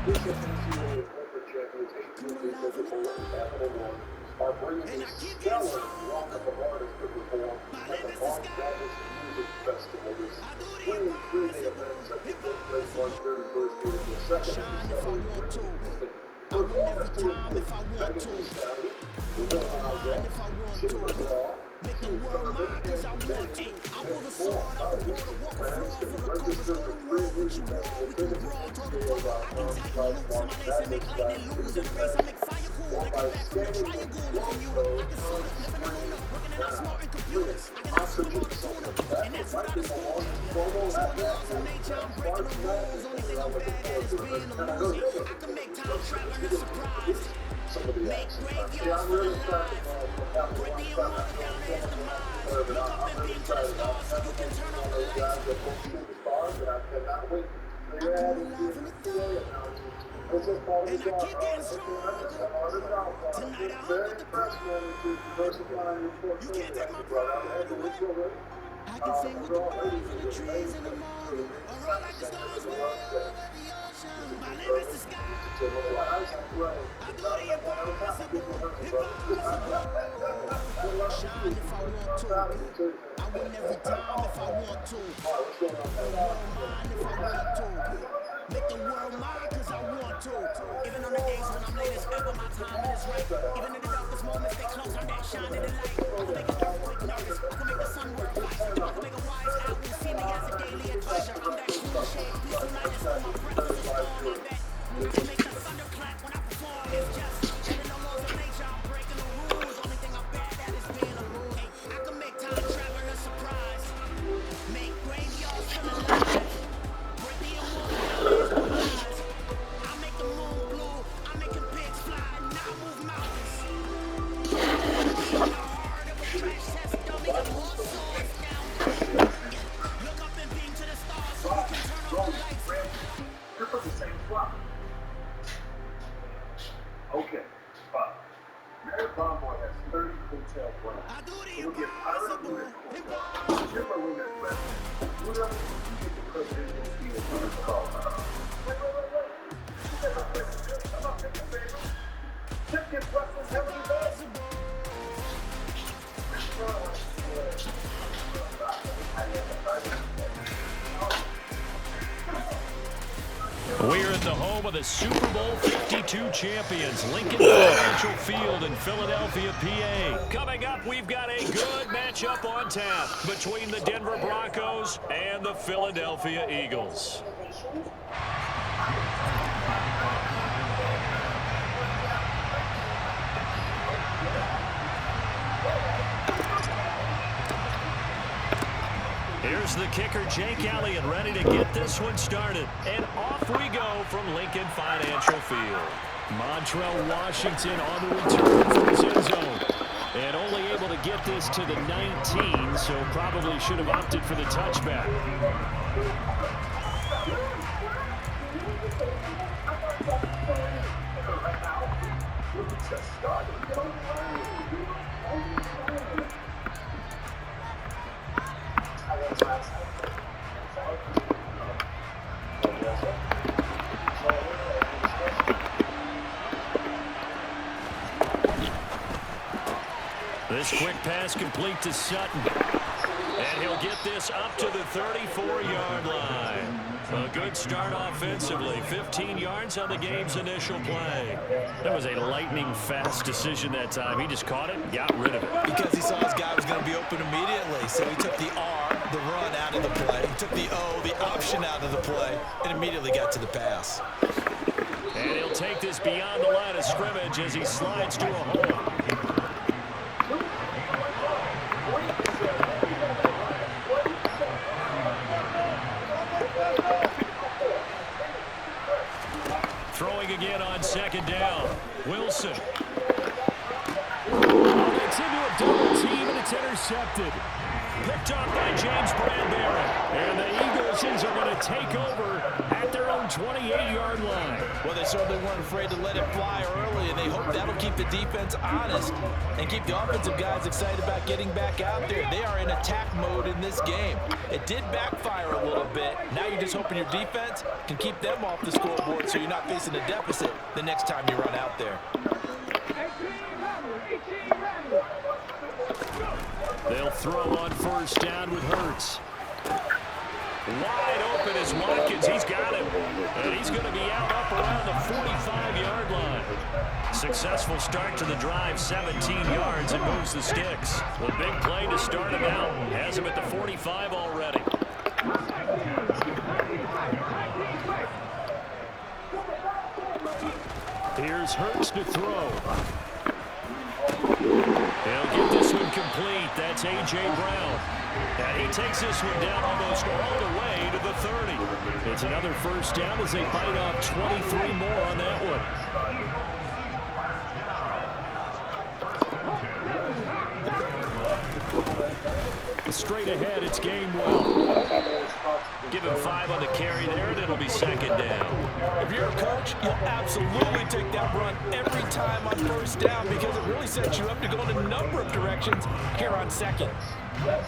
Recent NCAA record champions, 18 Physical and Capital One, are bringing a stellar lineup of artists to perform at the Las Vegas Music Festival this spring three-day event set to take place March 31st through the 2nd of December. Performers to include Megan Thee Stallion, Lil Nas X, Timber Law, King Thurman, and Dance, and more. Fans can register for free music festival tickets at NCAA.com/March or by scanning the QR code on screen now. Oxygen supplement that might be the longest promo at that March Madness. I'm looking forward to it. And I know you're looking forward to it. Some of the acts. See, I'm really excited about that one time. But I'm really excited about having one of those guys that both superstars, and I cannot wait to figure out the NCAA announcements. This is part of the job. I'm very impressed with the diversifying your portfolio that you brought out. I can sing with the birds in the trees in the morning, or roll like the stars way over the ocean. My name is the sky. I go to your bar, shine if I want to. I win every time if I want to. Make the world mine if I want to. Make the world mine cause I want to. Even on the days when I'm late as ever, my timing is right. Even in the darkest moments, stay close, I'm that shining the light. I can make an earthquake nervous, I can make the sun work twice. I can make a wise owl see me as a daily adventure. I'm that cool shade, peaceful lightness on my breath is a storm, I bet. I can make the thunder clap when I perform, it's just shedding the laws of nature, I'm breaking the rules. Only thing I'm bad at is being a rule. Hey, I can make time traveling a surprise. Make graveyards feel alive. Break the immortal eyes. I make the moon blue, I'm making pigs fly, and I move mountains. In the heart of a crash test dummy, I'm all so astounded. Look up and beam to the stars so you can turn on the lights. You're from the same spot. Okay, fine. Mary Bomboy has 30 hotel brands. We'll get Ireallyblewitstupid. Give her room at West. We'll let you get the presidential field for this call. Wait. You said my president. I'm not taking a favor. Just get Westland's heavenly best. We're at the home of the Super Bowl 52 champions, Lincoln Financial Field in Philadelphia, PA. Coming up, we've got a good matchup on tap between the Denver Broncos and the Philadelphia Eagles. Here's the kicker, Jake Elliott, ready to get this one started. And off we go from Lincoln Financial Field. Montrell Washington on the return from his end zone. And only able to get this to the 19, so probably should have opted for the touchback. This quick pass complete to Sutton. And he'll get this up to the 34-yard line. A good start offensively. 15 yards on the game's initial play. That was a lightning-fast decision that time. He just caught it and got rid of it. Because he saw his guy was going to be open immediately. So he took the R, the run, out of the play. He took the O, the option, out of the play, and immediately got to the pass. And he'll take this beyond the line of scrimmage as he slides to a hole. Throwing again on second down. Wilson. It's into a double team, and it's intercepted. Picked off by James Bradbury. And the Eagles are going to take over at their own 28-yard line. Well, they certainly weren't afraid to let it fly early, and they hope that'll keep the defense honest and keep the offensive guys excited about getting back out there. They are in attack mode in this game. It did backfire a little bit. Now you're just hoping your defense can keep them off the scoreboard so you're not facing a deficit the next time you run out there. They'll throw on first down with Hurts. Wide open is Watkins. He's got him. And he's going to be out up around the 45-yard line. Successful start to the drive, 17 yards, and moves the sticks. A big play to start him out. Has him at the 45 already. Here's Hurts to throw. He'll get this one complete. That's A.J. Brown. And he takes this one down almost all the way to the 30. It's another first down as they bite off 23 more on that one. Straight ahead, it's Gainwell. Give him 5 on the carry there, and it'll be second down. If you're a coach, you'll absolutely take that run every time on first down because it really sets you up to go in a number of directions here on second.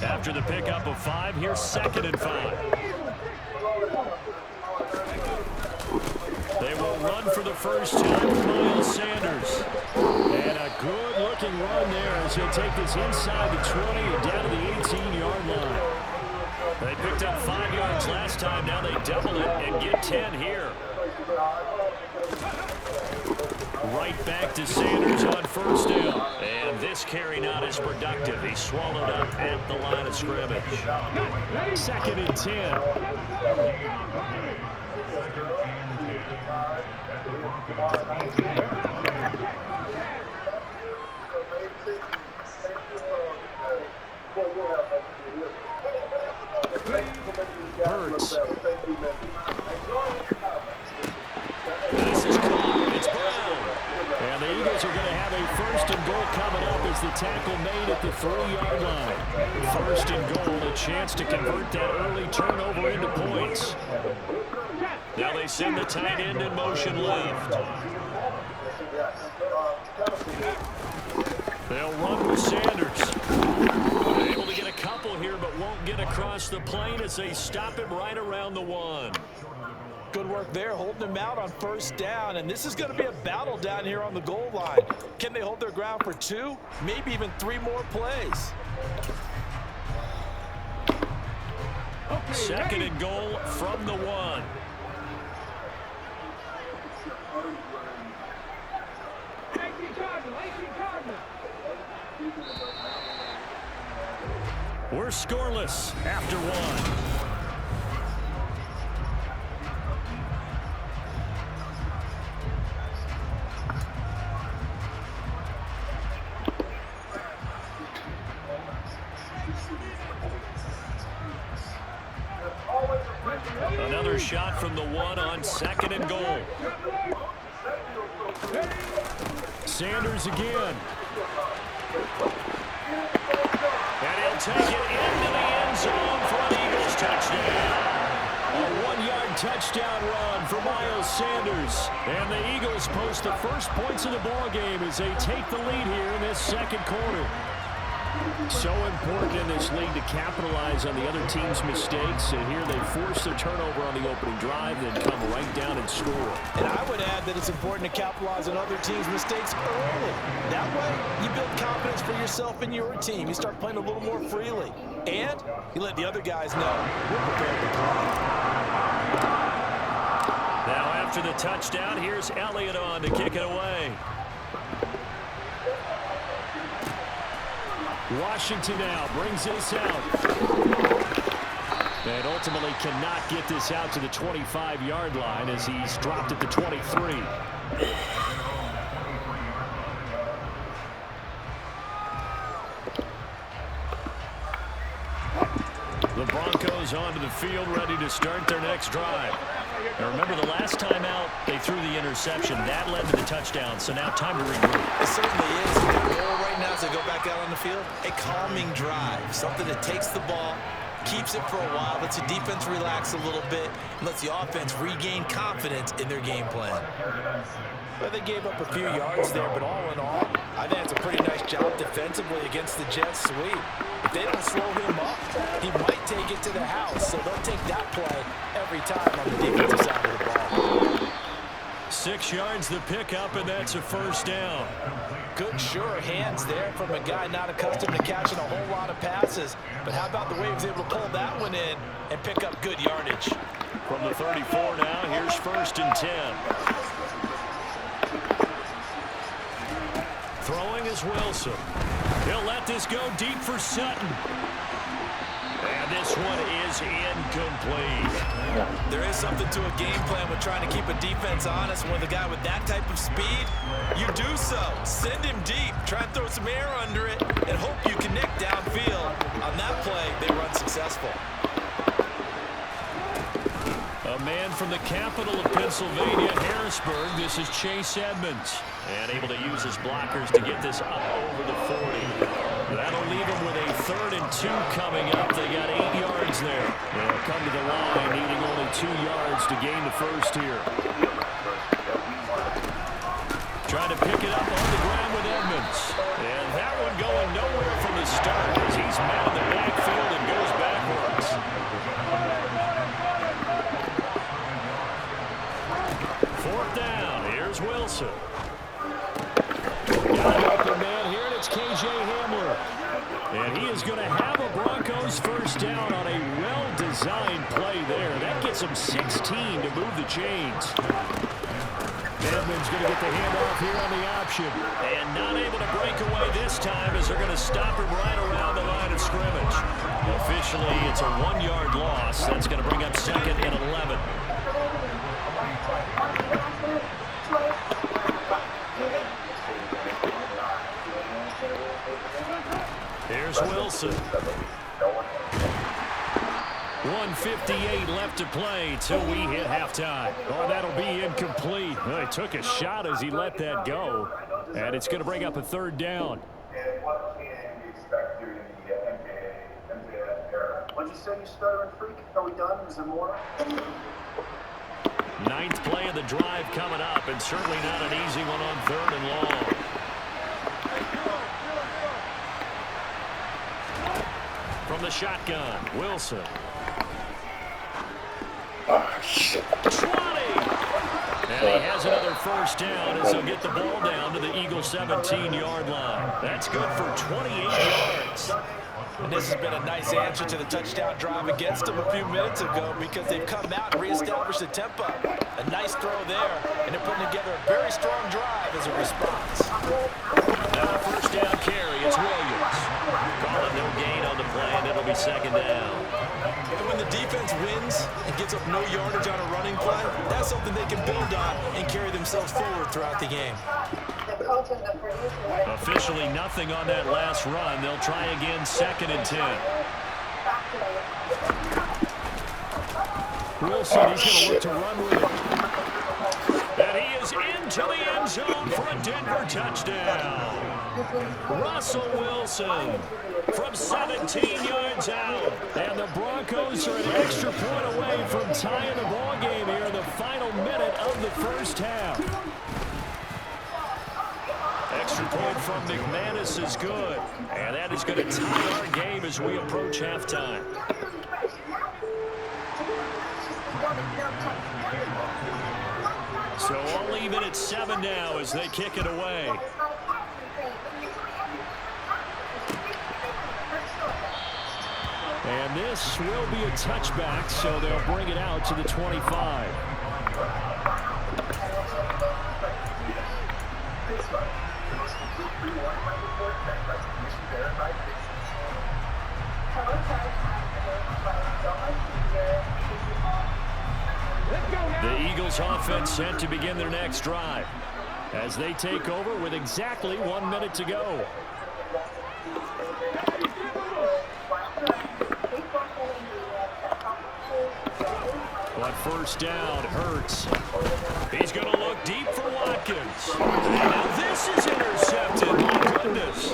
After the pickup of 5, here's second and 5. They will run for the first time with Miles Sanders. And a good-looking run there as they take this inside the 20 and down to the 18-yard line. They picked up 5 yards last time. Now they double it and get 10 here. Right back to Sanders on first down. And this carry not as productive. He's swallowed up at the line of scrimmage. Second and 10. Hurts. This is caught. It's Brown. And the Eagles are going to have a first and goal coming up as the tackle made at the 3-yard line. First and goal, a chance to convert that early turnover into points. Now they send the tight end in motion left. They'll run with Sanders. Able to get a couple here, but won't get across the plane as they stop him right around the 1. Good work there, holding him out on first down, and this is going to be a battle down here on the goal line. Can they hold their ground for 2, maybe even 3 more plays? Second and goal from the 1. We're scoreless after 1. Another shot from the 1 on second and goal. Sanders again. And he'll take it into the end zone for an Eagles touchdown. A 1-yard touchdown run for Miles Sanders. And the Eagles post the first points of the ball game as they take the lead here in this second quarter. So important in this league to capitalize on the other team's mistakes. And here they force the turnover on the opening drive, then come right down and score. And I would add that it's important to capitalize on other teams' mistakes early. That way, you build confidence for yourself and your team. You start playing a little more freely. And you let the other guys know we're prepared to play. Now after the touchdown, here's Elliott on to kick it away. Washington now brings this out. And ultimately cannot get this out to the 25-yard line as he's dropped at the 23. The Broncos onto the field ready to start their next drive. Now remember, the last time out, they threw the interception. That led to the touchdown, so now time to regroup. It certainly is. Their goal right now is to go back out on the field. A calming drive, something that takes the ball, keeps it for a while, lets the defense relax a little bit, and lets the offense regain confidence in their game plan. Well, they gave up a few yards there, but all in all, I think it's a pretty nice job defensively against the Jets sweep. If they don't slow him up, he might take it to the house, so they'll take that play every time on the defensive side of the ball. 6 yards the pickup, and that's a first down. Good, sure hands there from a guy not accustomed to catching a whole lot of passes. But how about the way he was able to pull that one in and pick up good yardage? From the 34 now, here's 1st and 10. Throwing is Wilson. He'll let this go deep for Sutton. And this one is incomplete. There is something to a game plan with trying to keep a defense honest. When the guy with that type of speed, you do so. Send him deep. Try and throw some air under it and hope you connect downfield. On that play, they run successful. A man from the capital of Pennsylvania, Harrisburg. This is Chase Edmonds. And able to use his blockers to get this up over the 40. That'll leave him with a 3rd and 2 coming up. They got 8 yards there. They'll come to the line, needing only 2 yards to gain the first here. Trying to pick it up on the ground with Edmonds. And that one going nowhere from the start as he's met in the backfield and goes backwards. 4th down. Here's Wilson. Got an open man here, and it's K.J. Hamler. And he is going to have a Broncos first down on a well-designed play there. That gets him 16 to move the chains. Edmonds going to get the handoff here on the option. And not able to break away this time as they're going to stop him right around the line of scrimmage. Officially, it's a 1-yard loss. That's going to bring up 2nd and 11. Here's Wilson. 1:58 left to play till we hit halftime. Oh, that'll be incomplete. Well, he took a shot as he let that go. And it's going to bring up a 3rd down. And what can we expect here in the NBA era? What'd you say, you stuttering freak? Are we done? Is there more? 9th play of the drive coming up, and certainly not an easy one on 3rd and long. From the shotgun, Wilson. 20! And he has another first down as he'll get the ball down to the Eagles' 17-yard line. That's good for 28 yards. And this has been a nice answer to the touchdown drive against them a few minutes ago because they've come out and reestablished the tempo. A nice throw there, and they're putting together a very strong drive as a response. Now the first down carry, it's Williams. Call it no gain on the play, and it'll be 2nd down. And when the defense wins and gets up no yardage on a running play, that's something they can build on and carry themselves forward throughout the game. Officially nothing on that last run. They'll try again, 2nd and 10. Wilson, he's going to look to run with it. And he is into the end zone for a Denver touchdown. Russell Wilson from 17 yards out. And the Broncos are an extra point away from tying the ball game here in the final minute of the first half. Extra point from McManus is good. And that is going to tie our game as we approach halftime. So all even at 7 now as they kick it away. And this will be a touchback, so they'll bring it out to the 25. The Eagles offense set to begin their next drive as they take over with exactly 1 minute to go. On first down, Hurts. He's going to look deep for Watkins. And now this is intercepted. My goodness.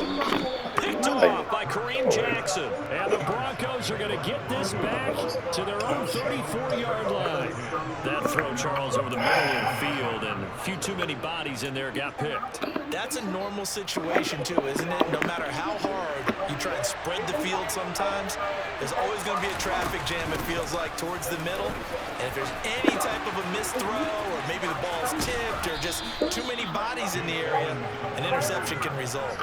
Picked off by Kareem Jackson. And the Broncos are going to get this back to their own 34-yard line. That throw, Charles, over the middle of the field, and a few too many bodies in there got picked. That's a normal situation, too, isn't it? No matter how hard you try and spread the field sometimes, there's always going to be a traffic jam, it feels like, towards the middle. And if there's any type of a missed throw, or maybe the ball's tipped, or just too many bodies in the area, an interception can result.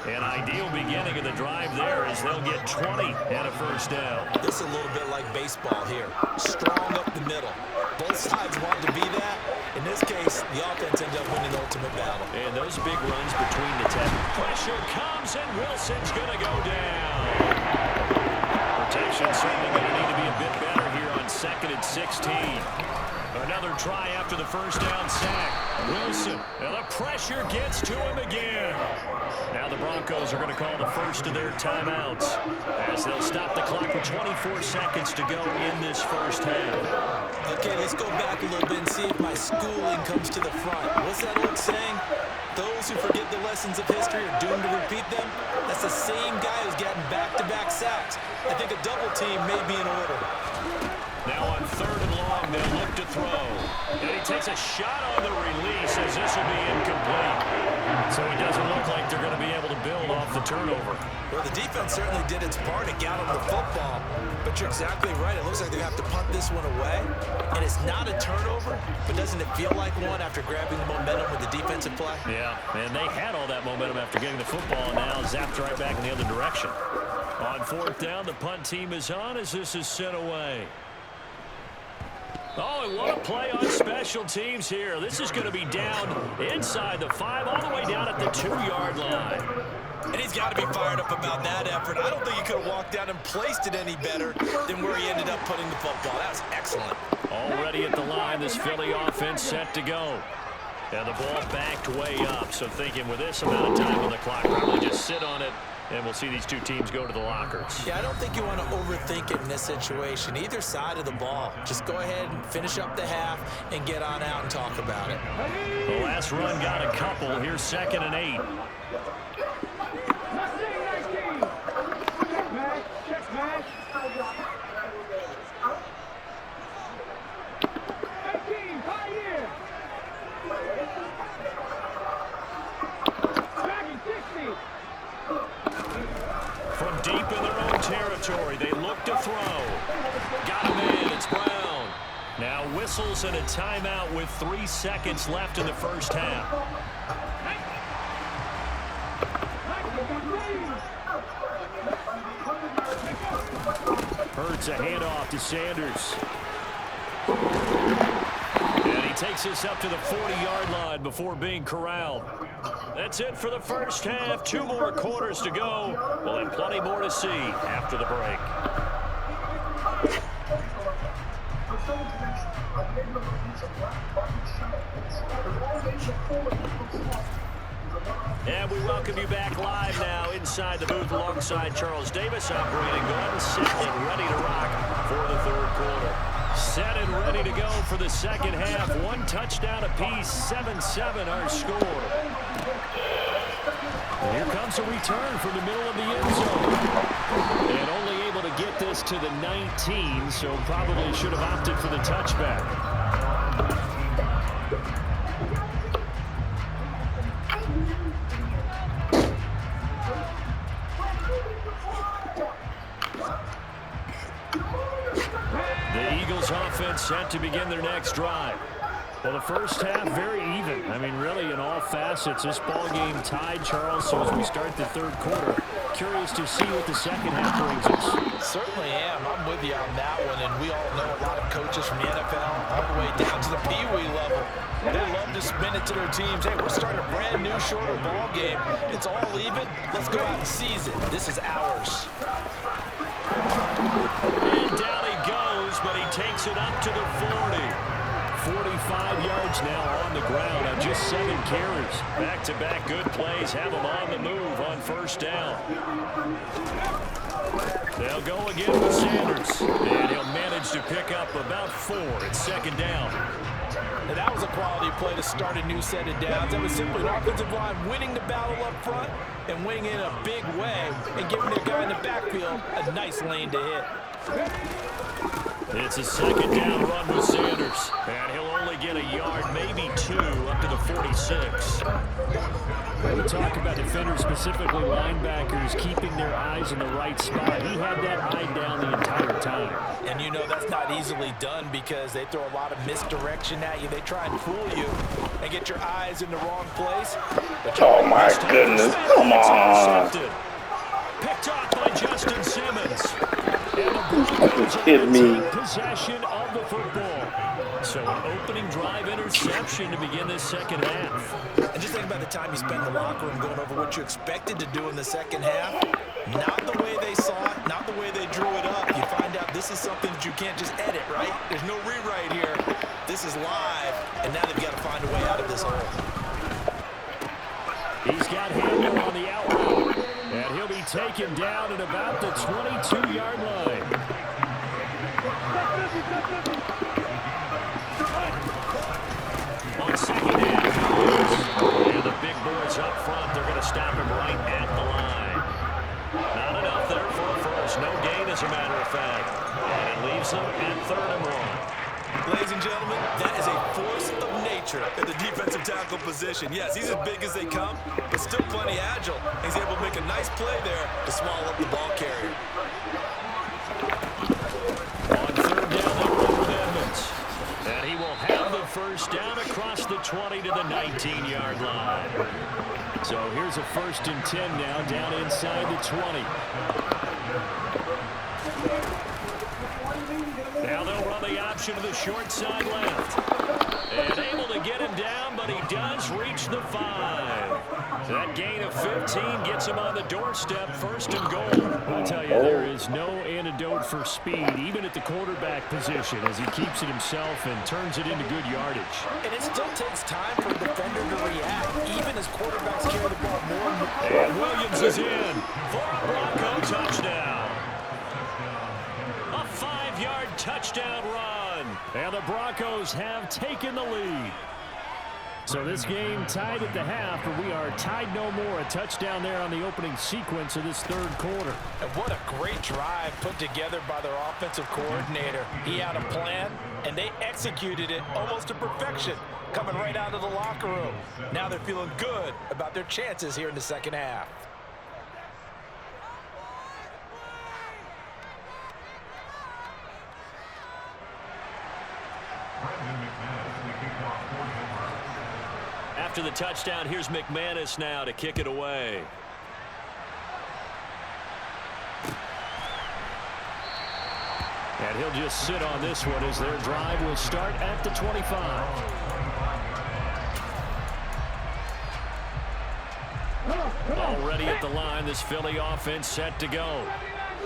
An ideal beginning of the drive there as they'll get 20 and a first down. This is a little bit like baseball here. Strong up the middle. Both sides want to be that. In this case, the offense ends up winning the ultimate battle. And those big runs between the 10. Pressure comes, and Wilson's going to go down. Protection certainly going to need to be a bit better here on 2nd and 16. Another try after the first down sack. Wilson, and the pressure gets to him again. Now the Broncos are going to call the first of their timeouts as they'll stop the clock with 24 seconds to go in this first half. Okay, let's go back a little bit and see if my schooling comes to the front. What's that old saying? Those who forget the lessons of history are doomed to repeat them. That's the same guy who's getting back-to-back sacks. I think a double team may be in order. Now on 3rd and long, they'll look to throw. And he takes a shot on the release as this will be incomplete. So it doesn't look like they're going to be able to build off the turnover. Well, the defense certainly did its part to get on the football. But you're exactly right. It looks like they have to punt this one away. And it's not a turnover, but doesn't it feel like one after grabbing the momentum with the defensive play? Yeah, and they had all that momentum after getting the football, and now zapped right back in the other direction. On 4th down, the punt team is on as this is sent away. Oh, and what a play on special teams here. This is going to be down inside the 5, all the way down at the 2-yard line. And he's got to be fired up about that effort. I don't think he could have walked down and placed it any better than where he ended up putting the football. That was excellent. Already at the line, this Philly offense set to go. And the ball backed way up. So thinking with this amount of time on the clock, probably just sit on it. And we'll see these two teams go to the lockers. Yeah, I don't think you want to overthink it in this situation. Either side of the ball. Just go ahead and finish up the half and get on out and talk about it. The last run got a couple. Here's 2nd and 8. From deep in their own territory, they look to throw. Got him in. It's Brown. Now whistles and a timeout with 3 seconds left in the first half. Hurts a handoff to Sanders. And he takes us up to the 40-yard line before being corralled. That's it for the first half. 2 more quarters to go. We'll have plenty more to see after the break. And we welcome you back live now inside the booth alongside Charles Davis. I'm Brandon Gordon, set and ready to rock for the 3rd quarter. Set and ready to go for the second half. 1 touchdown apiece, 7-7 our score. And here comes a return from the middle of the end zone. And only able to get this to the 19, so probably should have opted for the touchback. The Eagles offense set to begin their next drive. Well, the first half, very even. I mean, really, in all facets, this ball game tied, Charles. So as we start the 3rd quarter, curious to see what the second half brings us. Certainly am. I'm with you on that one. And we all know a lot of coaches from the NFL all the way down to the Pee-wee level. They love to spin it to their teams. Hey, we're starting a brand new, shorter ball game. It's all even. Let's go out and seize it. This is ours. And down he goes, but he takes it up to the 40. 45 yards yards now on the ground on just 7 carries. Back-to-back good plays have him on the move on first down. They'll go again with Sanders, and he'll manage to pick up about 4 at second down. And that was a quality play to start a new set of downs. That was simply an offensive line winning the battle up front and winning in a big way and giving their guy in the backfield a nice lane to hit. It's a second down run with Sanders, and he'll only get a yard, maybe 2, up to the 46. We talk about defenders, specifically linebackers, keeping their eyes in the right spot. He had that eye down the entire time. And you know that's not easily done because they throw a lot of misdirection at you. They try and fool you and get your eyes in the wrong place. Oh my goodness, come on. Picked off by Justin Simmons. Hit me. Possession of the football. So an opening drive interception to begin this second half. And just think about the time you spent in the locker room going over what you expected to do in the second half. Not the way they saw it, not the way they drew it up. You find out this is something that you can't just edit, right? There's no rewrite here. This is live, and now they've got to find a way out of this hole. He's got Hamler on the outline, and he'll be taken down at about the 22-yard line. On second down, and the big boys up front, they're going to stop him right at the line. Not enough there for a first. No gain, as a matter of fact. And it leaves them at 3rd and 1. Ladies and gentlemen, that is a force of nature at the defensive tackle position. Yes, he's as big as they come, but still plenty agile. He's able to make a nice play there to swallow up the ball carrier. On 3rd down, they run with Edmonds. And he will have the first down across the 20 to the 19-yard line. So here's a 1st and 10 now, down inside the 20. Now they'll run the option to the short side left. And able to get him down, but he does reach the 5. That gain of 15 gets him on the doorstep, 1st and goal. I'll tell you, there is no antidote for speed, even at the quarterback position, as he keeps it himself and turns it into good yardage. And it still takes time for a defender to react, even as quarterbacks carry the ball more. And Williams is in for a Bronco touchdown. A 5-yard touchdown run. And the Broncos have taken the lead. So this game tied at the half, but we are tied no more. A touchdown there on the opening sequence of this 3rd quarter. And what a great drive put together by their offensive coordinator. He had a plan, and they executed it almost to perfection, coming right out of the locker room. Now they're feeling good about their chances here in the second half. After the touchdown, here's McManus now to kick it away. And he'll just sit on this one as their drive will start at the 25. Already at the line, this Philly offense set to go.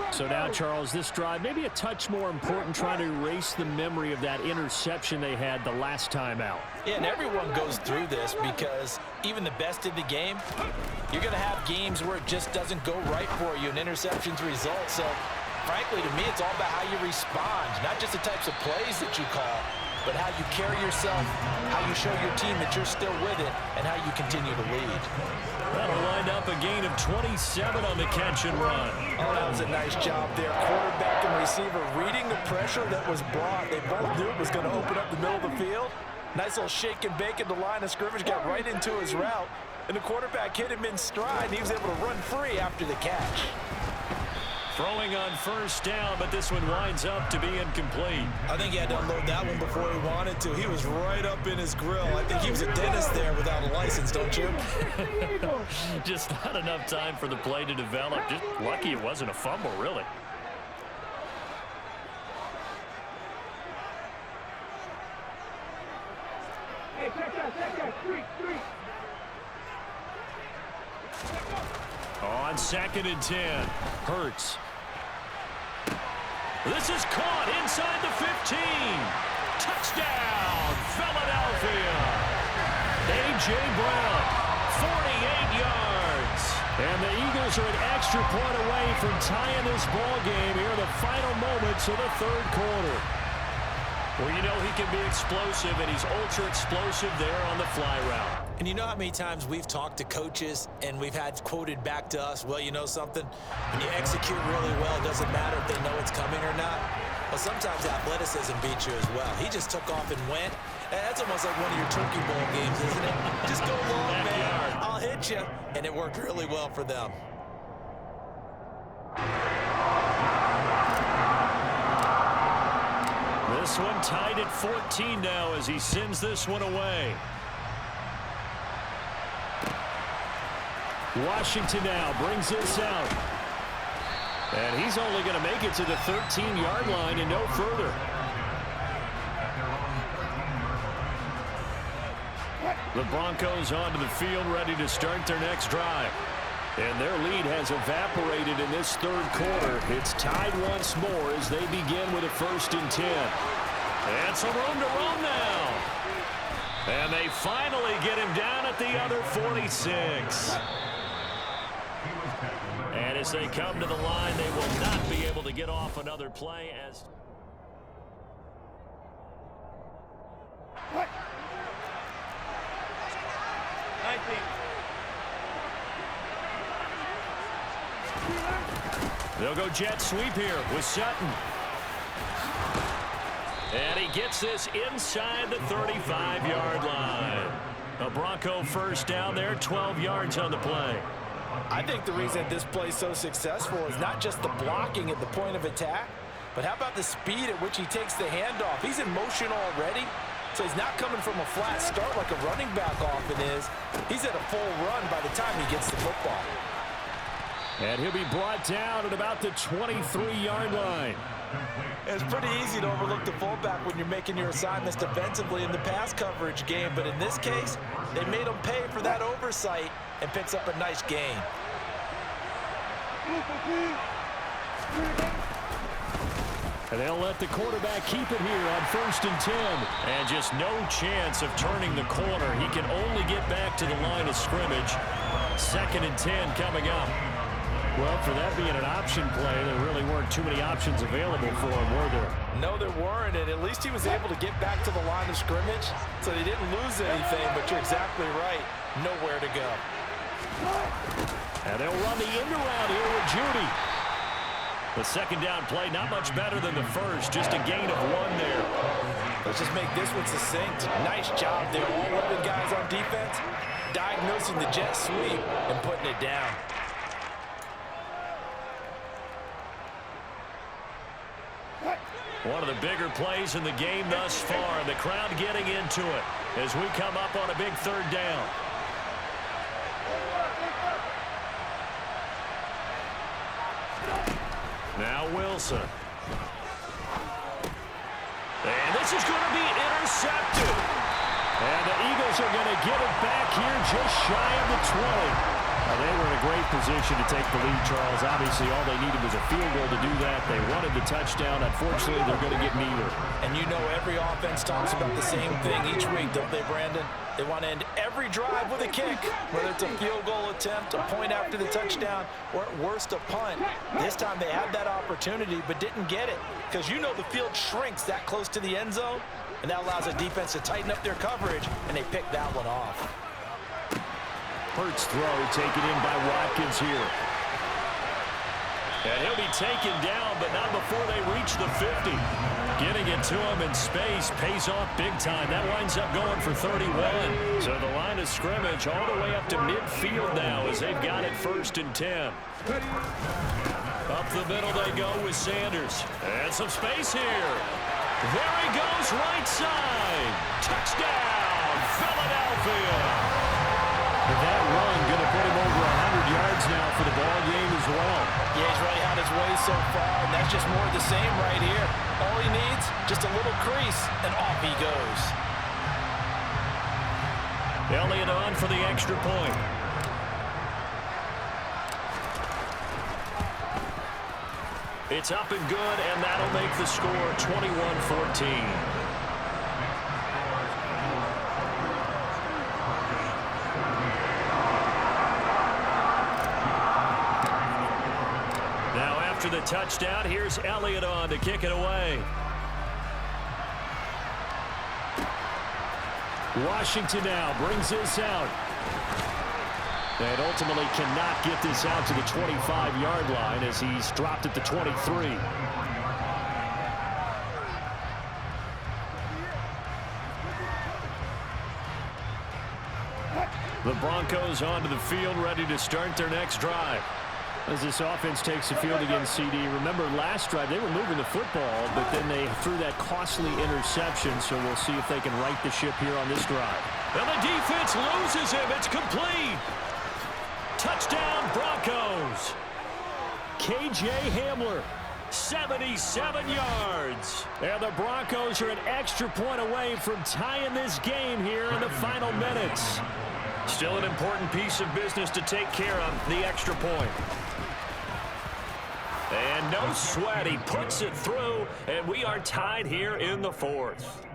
So now, Charles, this drive maybe a touch more important, trying to erase the memory of that interception they had the last time out. Yeah, and everyone goes through this because even the best in the game, you're going to have games where it just doesn't go right for you and interceptions result. So, frankly, to me, it's all about how you respond, not just the types of plays that you call, but how you carry yourself, how you show your team that you're still with it, and how you continue to lead. That'll wind up a gain of 27 on the catch and run. Oh, that was a nice job there. Quarterback and receiver reading the pressure that was brought. They both knew it was going to open up the middle of the field. Nice little shake and bake at the line of scrimmage, got right into his route, and the quarterback hit him in stride, and he was able to run free after the catch. Throwing on 1st down, but this one winds up to be incomplete. I think he had to unload that one before he wanted to. He was right up in his grill. I think he was a dentist there without a license, don't you? Just not enough time for the play to develop. Just lucky it wasn't a fumble, really. On 2nd and 10, Hurts. This is caught inside the 15. Touchdown, Philadelphia. A.J. Brown, 48 yards. And the Eagles are an extra point away from tying this ball game here in the final moments of the third quarter. Well, you know he can be explosive, and he's ultra-explosive there on the fly route. And you know how many times we've talked to coaches and we've had quoted back to us, well, you know something? When you execute really well, it doesn't matter if they know it's coming or not. Well, sometimes athleticism beats you as well. He just took off and went. That's almost like one of your turkey bowl games, isn't it? Just go long, man. I'll hit you. And it worked really well for them. This one tied at 14 now as he sends this one away. Washington now brings this out. And he's only going to make it to the 13-yard line and no further. The Broncos onto the field ready to start their next drive. And their lead has evaporated in this third quarter. It's tied once more as they begin with a 1st and 10. And some room to run now. And they finally get him down at the other 46. And as they come to the line, they will not be able to get off another play as... They'll go jet sweep here with Sutton. And he gets this inside the 35-yard line. A Bronco first down there, 12 yards on the play. I think the reason this play is so successful is not just the blocking at the point of attack, but how about the speed at which he takes the handoff? He's in motion already, so he's not coming from a flat start like a running back often is. He's at a full run by the time he gets the football. And he'll be brought down at about the 23-yard line. It's pretty easy to overlook the fullback when you're making your assignments defensively in the pass coverage game, but in this case, they made him pay for that oversight and picks up a nice gain. And they'll let the quarterback keep it here on 1st and 10. And just no chance of turning the corner. He can only get back to the line of scrimmage. 2nd and 10 coming up. Well, for that being an option play, there really weren't too many options available for him, were there? No, there weren't, and at least he was able to get back to the line of scrimmage, so they didn't lose anything, but you're exactly right. Nowhere to go. And they'll run the end around here with Judy. The 2nd down play, not much better than the first, just a gain of 1 there. Let's just make this one succinct. Nice job there, all 11 guys on defense, diagnosing the jet sweep and putting it down. One of the bigger plays in the game thus far. The crowd getting into it as we come up on a big 3rd down. Now Wilson. And this is going to be intercepted. And the Eagles are going to get it back here just shy of the 20. They were in a great position to take the lead, Charles. Obviously, all they needed was a field goal to do that. They wanted the touchdown. Unfortunately, they're going to get neither. And you know every offense talks about the same thing each week, don't they, Brandon? They want to end every drive with a kick, whether it's a field goal attempt, a point after the touchdown, or at worst, a punt. This time they had that opportunity but didn't get it because you know the field shrinks that close to the end zone, and that allows the defense to tighten up their coverage, and they picked that one off. Hurts throw taken in by Watkins here. And he'll be taken down, but not before they reach the 50. Getting it to him in space pays off big time. That winds up going for 31. So the line of scrimmage all the way up to midfield now as they've got it 1st and 10. Up the middle they go with Sanders. And some space here. There he goes, right side. Touchdown, Philadelphia. That run going to put him over 100 yards now for the ball game as well. Yeah, he's really had his way so far, and that's just more of the same right here. All he needs, just a little crease, and off he goes. Elliott on for the extra point. It's up and good, and that'll make the score 21-14. After the touchdown, here's Elliott on to kick it away. Washington now brings this out. And ultimately cannot get this out to the 25-yard line as he's dropped at the 23. The Broncos onto the field, ready to start their next drive. As this offense takes the field against CD, remember last drive they were moving the football, but then they threw that costly interception, so we'll see if they can right the ship here on this drive. And the defense loses him. It's complete. Touchdown, Broncos. KJ Hamler. 77 yards. And the Broncos are an extra point away from tying this game here in the final minutes. Still an important piece of business to take care of, the extra point. And no sweat, he puts it through, and we are tied here in the fourth.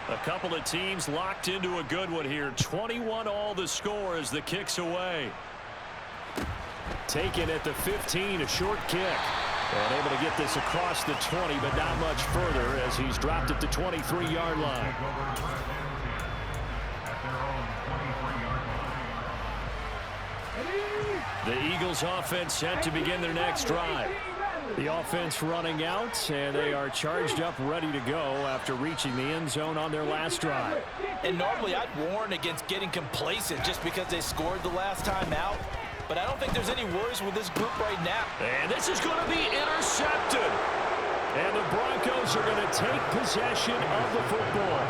A couple of teams locked into a good one here. 21 all the score as the kick's away. Taken at the 15, a short kick. And able to get this across the 20, but not much further as he's dropped at the 23-yard line. The Eagles offense set to begin their next drive. The offense running out, and they are charged up, ready to go after reaching the end zone on their last drive. And normally I'd warn against getting complacent just because they scored the last time out. But I don't think there's any worries with this group right now. And this is going to be intercepted. And the Broncos are going to take possession of the football.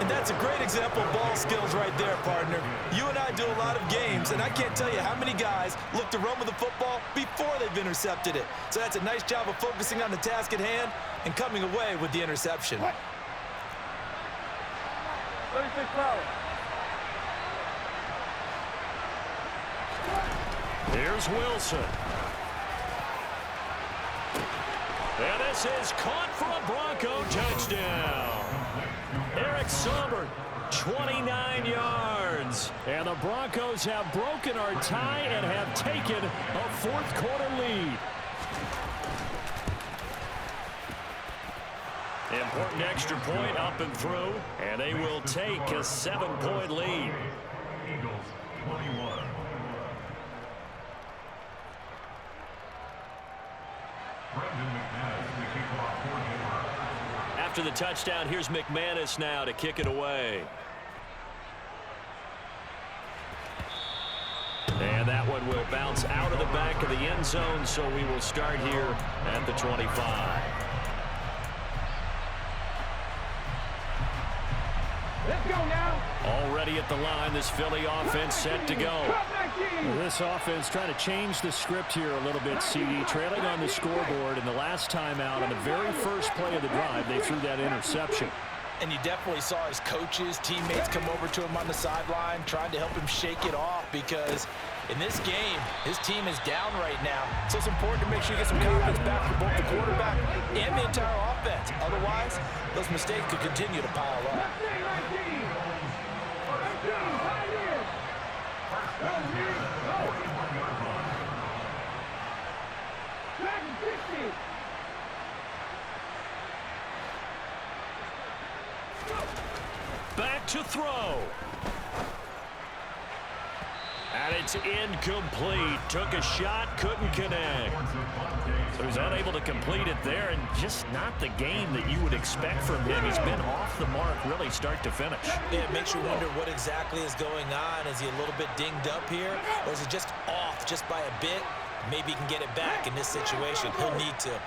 And that's a great example of ball skills right there, partner. You and I do a lot of games, and I can't tell you how many guys look to run with the football before they've intercepted it. So that's a nice job of focusing on the task at hand and coming away with the interception. 36 power. Here's Wilson. And this is caught for a Bronco touchdown. Eric Sommer, 29 yards. And the Broncos have broken our tie and have taken a fourth-quarter lead. Important extra point up and through, and they will take a 7-point lead. Eagles 21. After the touchdown, here's McManus now to kick it away. And that one will bounce out of the back of the end zone, so we will start here at the 25. Let's go now. Already at the line, this Philly offense set to go. This offense trying to change the script here a little bit, CD. Trailing on the scoreboard, and the last time out on the very first play of the drive, they threw that interception. And you definitely saw his coaches, teammates come over to him on the sideline, trying to help him shake it off because in this game, his team is down right now. So it's important to make sure you get some confidence back for both the quarterback and the entire offense. Otherwise, those mistakes could continue to pile up. Back to throw. And it's incomplete. Took a shot, couldn't connect. So he's unable to complete it there, and just not the game that you would expect from him. He's been off the mark really start to finish. Yeah, it makes you wonder what exactly is going on. Is he a little bit dinged up here, or is he just off just by a bit? Maybe he can get it back in this situation. He'll need to.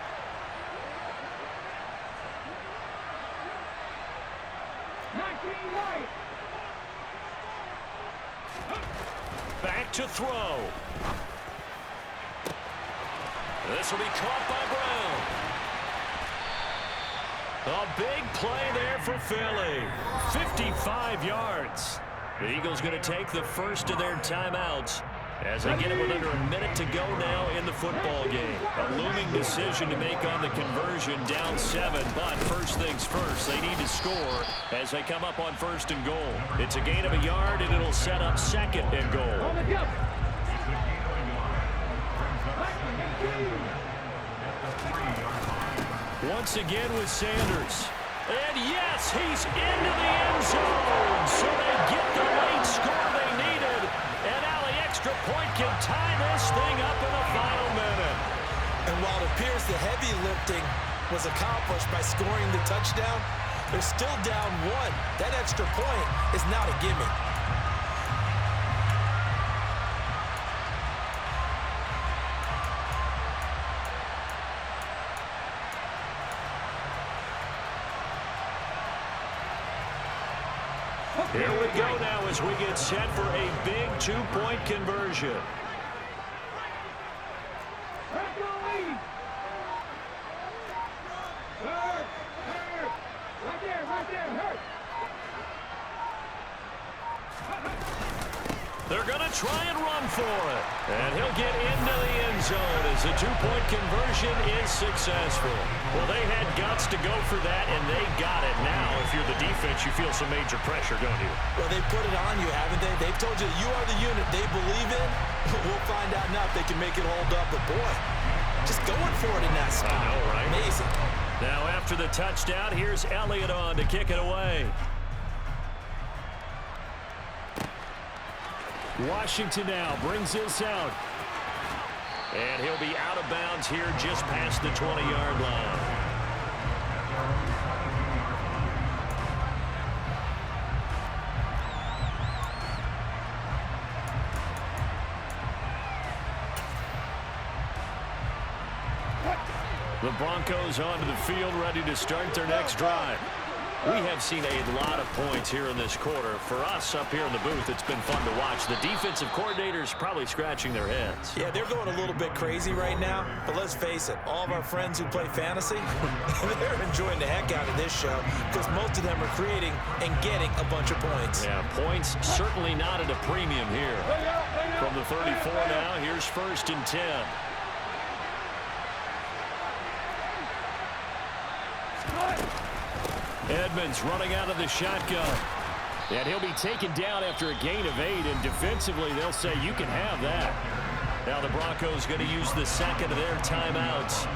Back to throw. This will be caught by Brown. A big play there for Philly. 55 yards. The Eagles going to take the first of their timeouts As they get it with under a minute to go now in the football game. A looming decision to make on the conversion, down 7. But first things first, they need to score as they come up on 1st and goal. It's a gain of a yard, and it'll set up 2nd and goal. Once again with Sanders. And yes, he's into the end zone. So they get the late score they needed. And now the extra point can tie this thing up in the final minute. And while it appears the heavy lifting was accomplished by scoring the touchdown, they're still down 1. That extra point is not a gimme. Here we go now as we get set for a big 2-point conversion. They're going to try and run for it. And he'll get into the end zone as the 2-point conversion is successful. Well, they had guts to go for that, and they got it. Now, if you're the defense, you feel some major pressure, don't you? Well, they put it on you, haven't they? They've told you you are the unit they believe in. We'll find out now if they can make it hold up. But, boy, just going for it in that spot. I know, right? Amazing. Now, after the touchdown, here's Elliott on to kick it away. Washington now brings this out. And he'll be out of bounds here just past the 20-yard line. The Broncos onto the field, ready to start their next drive. We have seen a lot of points here in this quarter. For us up here in the booth, it's been fun to watch. The defensive coordinators probably scratching their heads. Yeah, they're going a little bit crazy right now. But let's face it, all of our friends who play fantasy, they're enjoying the heck out of this show because most of them are creating and getting a bunch of points. Yeah, points certainly not at a premium here. From the 34 now, here's 1st and 10. Edmonds running out of the shotgun. And he'll be taken down after a gain of 8, and defensively they'll say you can have that. Now the Broncos going to use the 2nd of their timeouts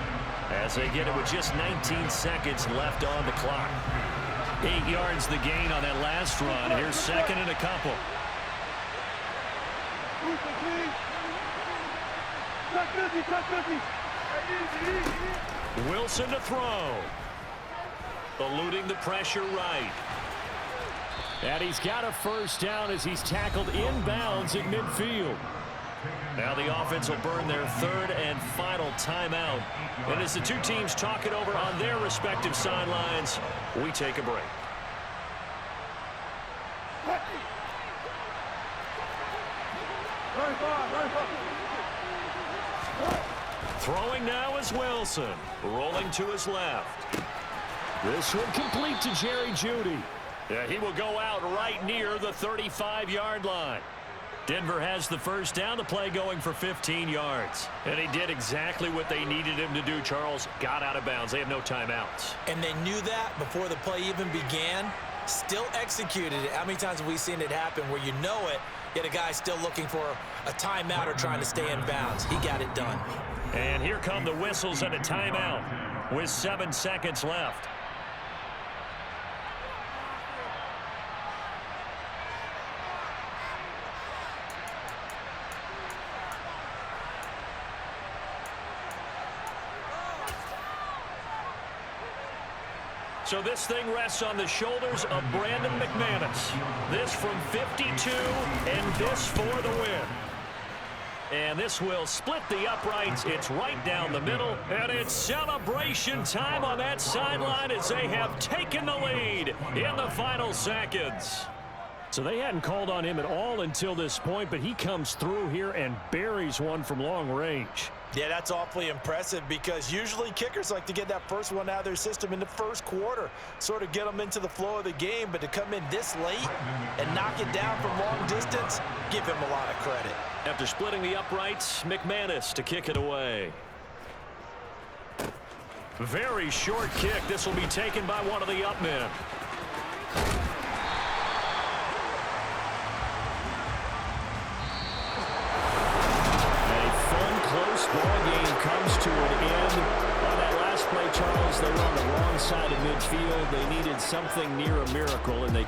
as they get it with just 19 seconds left on the clock. 8 yards the gain on that last run. Here's 2nd and a couple. Wilson to throw. Eluding the pressure right. And he's got a 1st down as he's tackled inbounds at midfield. Now the offense will burn their 3rd and final timeout. And as the two teams talk it over on their respective sidelines, we take a break. Throwing now is Wilson. Rolling to his left. This one complete to Jerry Jeudy. Yeah, he will go out right near the 35-yard line. Denver has the 1st down, the play going for 15 yards. And he did exactly what they needed him to do, Charles. Got out of bounds. They have no timeouts. And they knew that before the play even began. Still executed it. How many times have we seen it happen where you know it, yet a guy still looking for a timeout or trying to stay in bounds? He got it done. And here come the whistles and a timeout with 7 seconds left. So this thing rests on the shoulders of Brandon McManus. This from 52, and this for the win. And this will split the uprights. It's right down the middle. And it's celebration time on that sideline as they have taken the lead in the final seconds. So they hadn't called on him at all until this point, but he comes through here and buries one from long range. Yeah, that's awfully impressive because usually kickers like to get that first one out of their system in the first quarter, sort of get them into the flow of the game, but to come in this late and knock it down from long distance, give him a lot of credit. After splitting the uprights, McManus to kick it away. Very short kick. This will be taken by one of the up men. Ball game comes to an end. On that last play, Charles, they were on the wrong side of midfield. They needed something near a miracle, and they